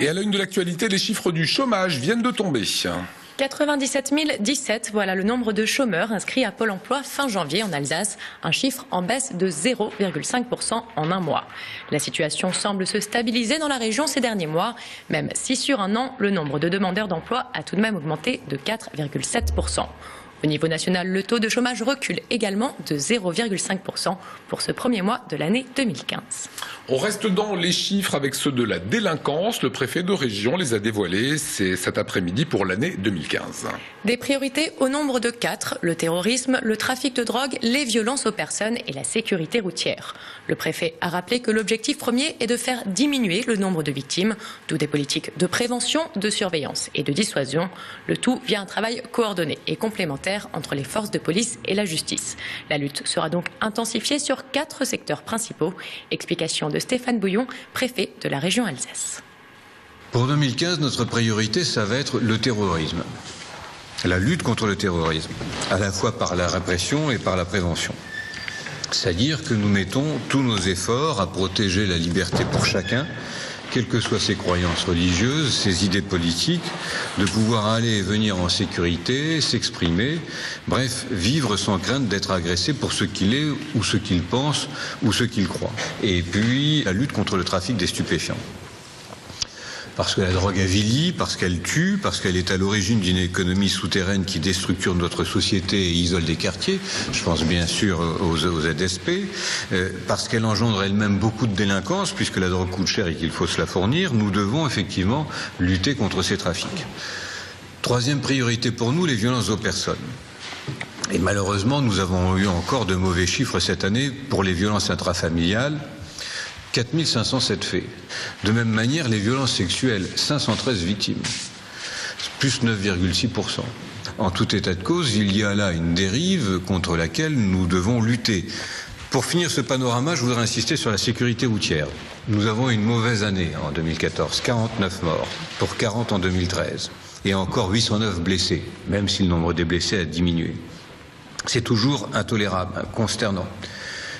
Et à la une de l'actualité, les chiffres du chômage viennent de tomber. 97 017, voilà le nombre de chômeurs inscrits à Pôle emploi fin janvier en Alsace, un chiffre en baisse de 0,5% en un mois. La situation semble se stabiliser dans la région ces derniers mois, même si sur un an, le nombre de demandeurs d'emploi a tout de même augmenté de 4,7%. Au niveau national, le taux de chômage recule également de 0,5% pour ce premier mois de l'année 2015. On reste dans les chiffres avec ceux de la délinquance. Le préfet de région les a dévoilés cet après-midi pour l'année 2015. Des priorités au nombre de 4, le terrorisme, le trafic de drogue, les violences aux personnes et la sécurité routière. Le préfet a rappelé que l'objectif premier est de faire diminuer le nombre de victimes, d'où des politiques de prévention, de surveillance et de dissuasion. Le tout via un travail coordonné et complémentaire entre les forces de police et la justice. La lutte sera donc intensifiée sur 4 secteurs principaux. Explication de Stéphane Bouillon, préfet de la région Alsace. Pour 2015, notre priorité, ça va être le terrorisme. La lutte contre le terrorisme, à la fois par la répression et par la prévention. C'est-à-dire que nous mettons tous nos efforts à protéger la liberté pour chacun, quelles que soient ses croyances religieuses, ses idées politiques, de pouvoir aller et venir en sécurité, s'exprimer, bref, vivre sans crainte d'être agressé pour ce qu'il est, ou ce qu'il pense, ou ce qu'il croit. Et puis, la lutte contre le trafic des stupéfiants. Parce que la drogue avilit, parce qu'elle tue, parce qu'elle est à l'origine d'une économie souterraine qui déstructure notre société et isole des quartiers, je pense bien sûr aux ZSP, parce qu'elle engendre elle-même beaucoup de délinquance, puisque la drogue coûte cher et qu'il faut se la fournir, nous devons effectivement lutter contre ces trafics. Troisième priorité pour nous, les violences aux personnes. Et malheureusement, nous avons eu encore de mauvais chiffres cette année pour les violences intrafamiliales. 4507 faits. De même manière, les violences sexuelles, 513 victimes, plus 9,6%. En tout état de cause, il y a là une dérive contre laquelle nous devons lutter. Pour finir ce panorama, je voudrais insister sur la sécurité routière. Nous avons une mauvaise année en 2014, 49 morts, pour 40 en 2013, et encore 809 blessés, même si le nombre des blessés a diminué. C'est toujours intolérable, consternant.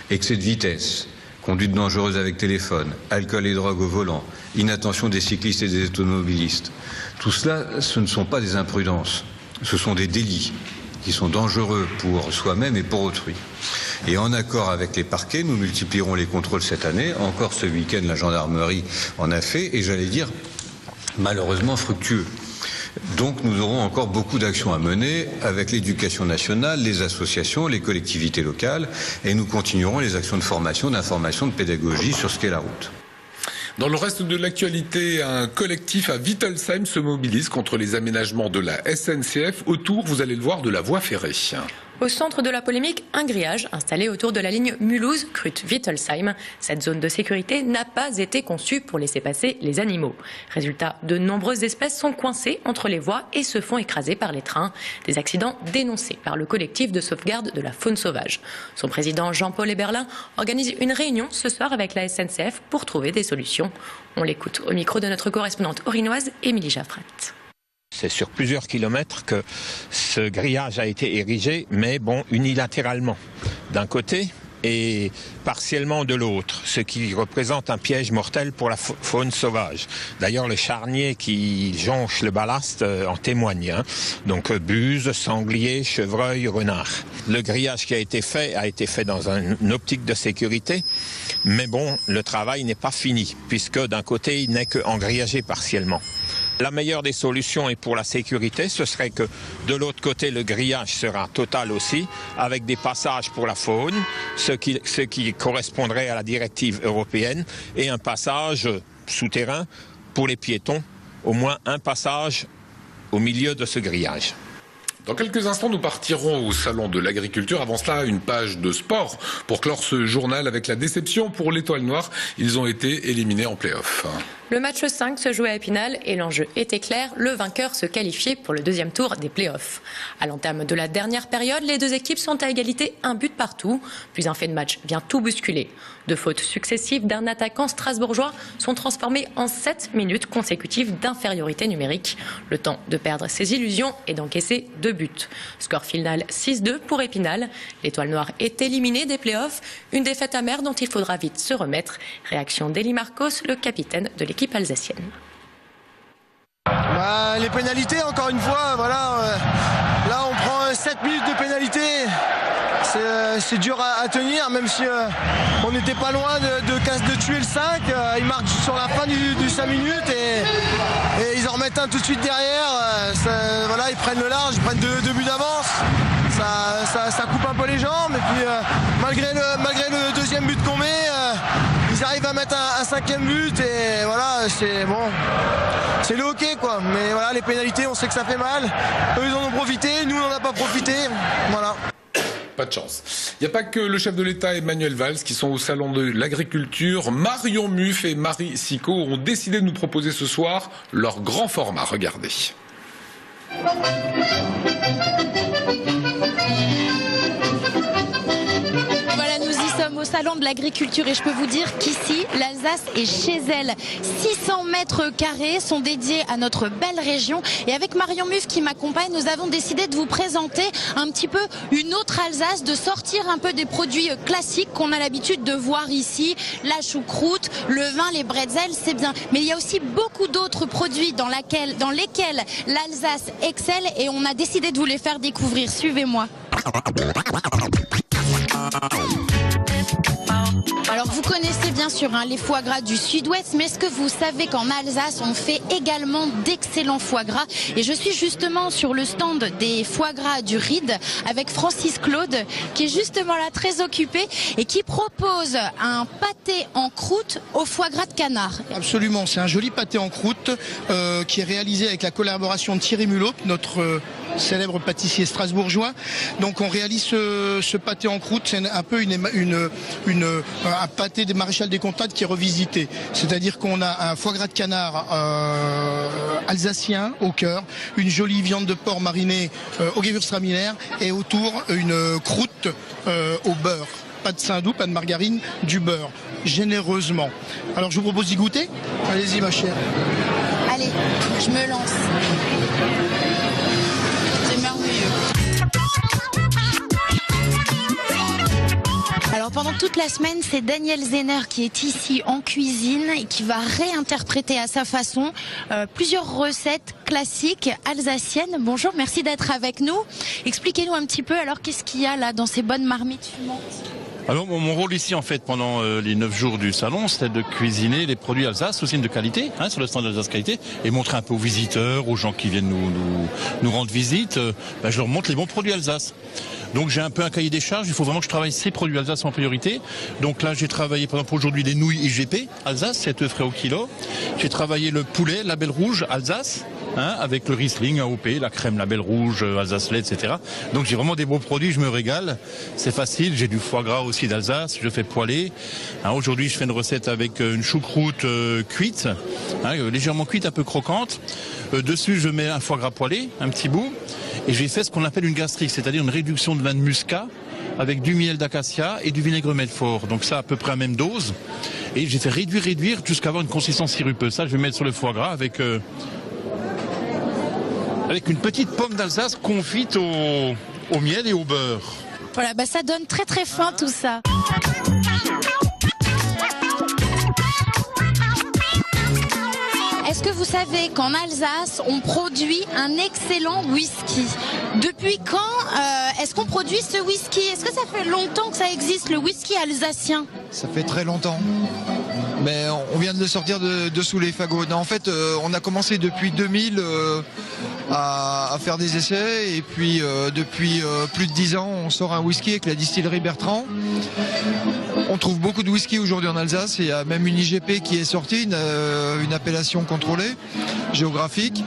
Excès de vitesse, conduite dangereuse avec téléphone, alcool et drogue au volant, inattention des cyclistes et des automobilistes. Tout cela, ce ne sont pas des imprudences, ce sont des délits qui sont dangereux pour soi-même et pour autrui. Et en accord avec les parquets, nous multiplierons les contrôles cette année. Encore ce week-end, la gendarmerie en a fait, et j'allais dire, malheureusement fructueux. Donc nous aurons encore beaucoup d'actions à mener avec l'éducation nationale, les associations, les collectivités locales, et nous continuerons les actions de formation, d'information, de pédagogie sur ce qu'est la route. Dans le reste de l'actualité, un collectif à Wittelsheim se mobilise contre les aménagements de la SNCF autour, vous allez le voir, de la voie ferrée. Au centre de la polémique, un grillage installé autour de la ligne Mulhouse-Krüt-Wittelsheim. Cette zone de sécurité n'a pas été conçue pour laisser passer les animaux. Résultat, de nombreuses espèces sont coincées entre les voies et se font écraser par les trains. Des accidents dénoncés par le collectif de sauvegarde de la faune sauvage. Son président Jean-Paul Eberlin organise une réunion ce soir avec la SNCF pour trouver des solutions. On l'écoute au micro de notre correspondante orinoise, Émilie Jaffrat. C'est sur plusieurs kilomètres que ce grillage a été érigé, mais bon, unilatéralement d'un côté et partiellement de l'autre, ce qui représente un piège mortel pour la faune sauvage. D'ailleurs, le charnier qui jonche le ballast en témoigne. Donc buses, sangliers, chevreuils, renards. Le grillage qui a été fait dans une optique de sécurité, mais bon, le travail n'est pas fini, puisque d'un côté, il n'est qu'engrillagé partiellement. La meilleure des solutions et pour la sécurité, ce serait que de l'autre côté, le grillage sera total aussi, avec des passages pour la faune, ce qui correspondrait à la directive européenne, et un passage souterrain pour les piétons, au moins un passage au milieu de ce grillage. Dans quelques instants, nous partirons au Salon de l'Agriculture. Avant cela, une page de sport pour clore ce journal avec la déception pour l'Étoile Noire. Ils ont été éliminés en play-off. Le match 5 se jouait à Épinal et l'enjeu était clair, le vainqueur se qualifiait pour le deuxième tour des play-offs. À l'entame de la dernière période, les deux équipes sont à égalité, un but partout. Puis un fait de match vient tout bousculer. Deux fautes successives d'un attaquant strasbourgeois sont transformées en 7 minutes consécutives d'infériorité numérique. Le temps de perdre ses illusions et d'encaisser 2 buts. Score final 6-2 pour Épinal. L'Étoile Noire est éliminée des play-offs. Une défaite amère dont il faudra vite se remettre. Réaction d'Eli Marcos, le capitaine de l'équipe alsacienne. Les pénalités, encore une fois, voilà. Là, on prend 7 minutes de pénalité. C'est dur à tenir, même si on n'était pas loin de tuer le 5. Ils marquent sur la fin du 5 minutes et ils en remettent un tout de suite derrière. Voilà, ils prennent le large, ils prennent 2 buts d'avance. Ça coupe un peu les jambes. Et puis, malgré le deuxième but qu'on met, ils arrivent à mettre un 5e but. Et voilà, c'est bon. C'est le hockey, quoi. Mais voilà, les pénalités, on sait que ça fait mal. Eux, ils en ont profité. Nous, on n'en a pas profité. Voilà. Pas de chance. Il n'y a pas que le chef de l'État Emmanuel Valls qui sont au salon de l'agriculture. Marion Muff et Marie Sicot ont décidé de nous proposer ce soir leur grand format. Regardez. Voilà, nous y sommes au salon de l'agriculture et je peux vous dire qu'ici, l'Alsace est chez elle. 600 mètres carrés sont dédiés à notre belle région. Et avec Marion Muff qui m'accompagne, nous avons décidé de vous présenter un petit peu une autre Alsace, de sortir un peu des produits classiques qu'on a l'habitude de voir ici. La choucroute, le vin, les bretzels, c'est bien. Mais il y a aussi beaucoup d'autres produits dans lesquels l'Alsace excelle et on a décidé de vous les faire découvrir. Suivez-moi. Alors vous connaissez bien sûr les foie gras du sud-ouest, mais est-ce que vous savez qu'en Alsace on fait également d'excellents foie gras? Et je suis justement sur le stand des foie gras du Ried avec Francis Claude qui est justement là très occupé et qui propose un pâté en croûte au foie gras de canard. Absolument, c'est un joli pâté en croûte qui est réalisé avec la collaboration de Thierry Mulot, notre célèbre pâtissier strasbourgeois. Donc on réalise ce pâté en croûte, c'est un peu un pâté des maréchal des Comtades qui est revisité. C'est-à-dire qu'on a un foie gras de canard alsacien au cœur, une jolie viande de porc marinée au Gewürztraminer et autour une croûte au beurre. Pas de saindoux, pas de margarine, du beurre, généreusement. Alors je vous propose d'y goûter. Allez-y ma chère. Allez, je me lance. C'est merveilleux. Alors pendant toute la semaine, c'est Daniel Zenner qui est ici en cuisine et qui va réinterpréter à sa façon plusieurs recettes classiques alsaciennes. Bonjour, merci d'être avec nous. Expliquez-nous un petit peu alors qu'est-ce qu'il y a là dans ces bonnes marmites fumantes. Alors mon rôle ici en fait pendant les 9 jours du salon, c'était de cuisiner les produits Alsace sous signe de qualité, sur le stand d'Alsace Qualité, et montrer un peu aux visiteurs, aux gens qui viennent nous rendre visite, je leur montre les bons produits Alsace. Donc j'ai un peu un cahier des charges, il faut vraiment que je travaille ces produits Alsace en priorité. Donc là j'ai travaillé par exemple aujourd'hui les nouilles IGP Alsace, 7 œufs frais au kilo. J'ai travaillé le poulet Label Rouge Alsace, avec le Riesling AOP, la crème Label Rouge, Alsace lait, etc. Donc j'ai vraiment des beaux produits, je me régale. C'est facile, j'ai du foie gras aussi d'Alsace, je fais poêler. Aujourd'hui je fais une recette avec une choucroute cuite, légèrement cuite, un peu croquante. Dessus je mets un foie gras poêlé, un petit bout. Et j'ai fait ce qu'on appelle une gastrique, c'est-à-dire une réduction de vin de muscat avec du miel d'acacia et du vinaigre Medfort. Donc ça à peu près à même dose. Et j'ai fait réduire jusqu'à avoir une consistance sirupeuse. Ça je vais mettre sur le foie gras avec une petite pomme d'Alsace confite au miel et au beurre. Voilà, ça donne très très fin tout ça. Est-ce que vous savez qu'en Alsace, on produit un excellent whisky? Depuis quand est-ce qu'on produit ce whisky? Est-ce que ça fait longtemps que ça existe, le whisky alsacien? Ça fait très longtemps. Mais on vient de le sortir de sous les fagots. Non, en fait, on a commencé depuis 2000 à faire des essais. Et puis, depuis plus de 10 ans, on sort un whisky avec la distillerie Bertrand. On trouve beaucoup de whisky aujourd'hui en Alsace. Il y a même une IGP qui est sortie, une appellation contrôlée, géographique.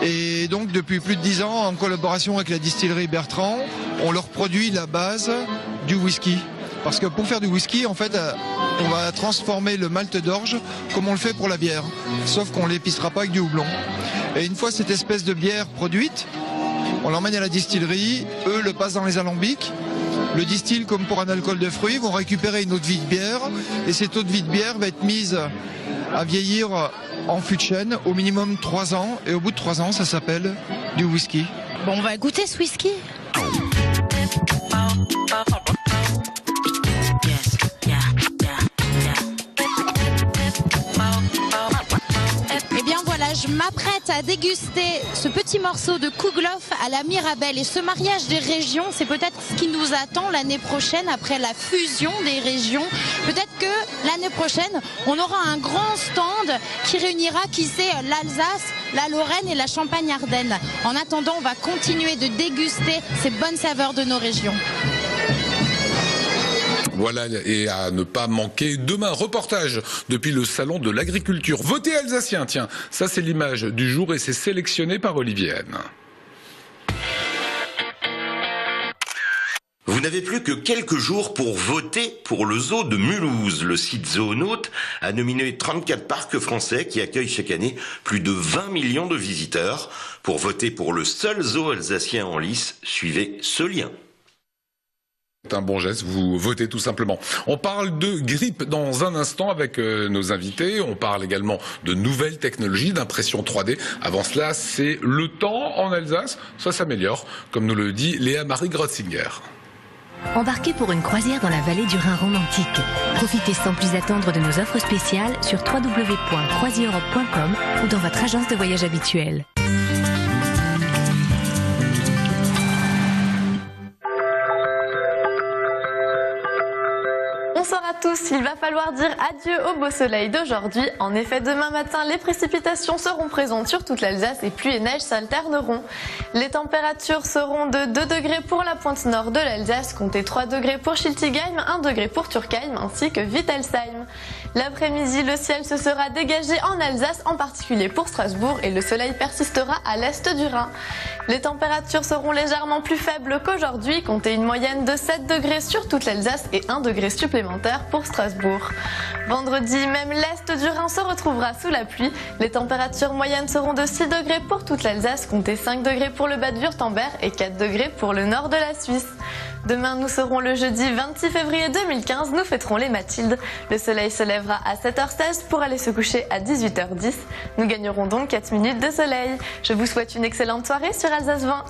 Et donc, depuis plus de 10 ans, en collaboration avec la distillerie Bertrand, on leur produit la base du whisky. Parce que pour faire du whisky, en fait, on va transformer le malt d'orge comme on le fait pour la bière. Sauf qu'on ne l'épicera pas avec du houblon. Et une fois cette espèce de bière produite, on l'emmène à la distillerie, eux le passent dans les alambics, le distillent comme pour un alcool de fruits, vont récupérer une eau de vie de bière, et cette eau de vie de bière va être mise à vieillir en fût de chêne, au minimum 3 ans, et au bout de 3 ans, ça s'appelle du whisky. Bon, on va goûter ce whisky. je m'apprête à déguster ce petit morceau de kouglof à la Mirabelle. Et ce mariage des régions, c'est peut-être ce qui nous attend l'année prochaine après la fusion des régions. Peut-être que l'année prochaine, on aura un grand stand qui réunira, qui sait, l'Alsace, la Lorraine et la Champagne-Ardenne. En attendant, on va continuer de déguster ces bonnes saveurs de nos régions. Voilà, et à ne pas manquer demain, reportage depuis le salon de l'agriculture. Votez alsacien, tiens, ça c'est l'image du jour et c'est sélectionné par Olivier Haine. Vous n'avez plus que quelques jours pour voter pour le zoo de Mulhouse. Le site Zoonaute a nominé 34 parcs français qui accueillent chaque année plus de 20 millions de visiteurs. Pour voter pour le seul zoo alsacien en lice, suivez ce lien. C'est un bon geste, vous votez tout simplement. On parle de grippe dans un instant avec nos invités. On parle également de nouvelles technologies, d'impression 3D. Avant cela, c'est le temps en Alsace. Ça s'améliore, comme nous le dit Léa-Marie Grotzinger. Embarquez pour une croisière dans la vallée du Rhin romantique. Profitez sans plus attendre de nos offres spéciales sur www.croisieurope.com ou dans votre agence de voyage habituelle. Bonsoir à tous, il va falloir dire adieu au beau soleil d'aujourd'hui. En effet, demain matin, les précipitations seront présentes sur toute l'Alsace et pluie et neige s'alterneront. Les températures seront de 2 degrés pour la pointe nord de l'Alsace, comptez 3 degrés pour Schiltigheim, 1 degré pour Turkheim ainsi que Wittelsheim. L'après-midi, le ciel se sera dégagé en Alsace, en particulier pour Strasbourg, et le soleil persistera à l'est du Rhin. Les températures seront légèrement plus faibles qu'aujourd'hui, comptez une moyenne de 7 degrés sur toute l'Alsace et 1 degré supplémentaire pour Strasbourg. Vendredi, même l'est du Rhin se retrouvera sous la pluie. Les températures moyennes seront de 6 degrés pour toute l'Alsace, comptez 5 degrés pour le Bade-Wurtemberg et 4 degrés pour le nord de la Suisse. Demain, nous serons le jeudi 26 février 2015, nous fêterons les Mathildes. Le soleil se lèvera à 7h16 pour aller se coucher à 18h10. Nous gagnerons donc 4 minutes de soleil. Je vous souhaite une excellente soirée sur Alsace 20.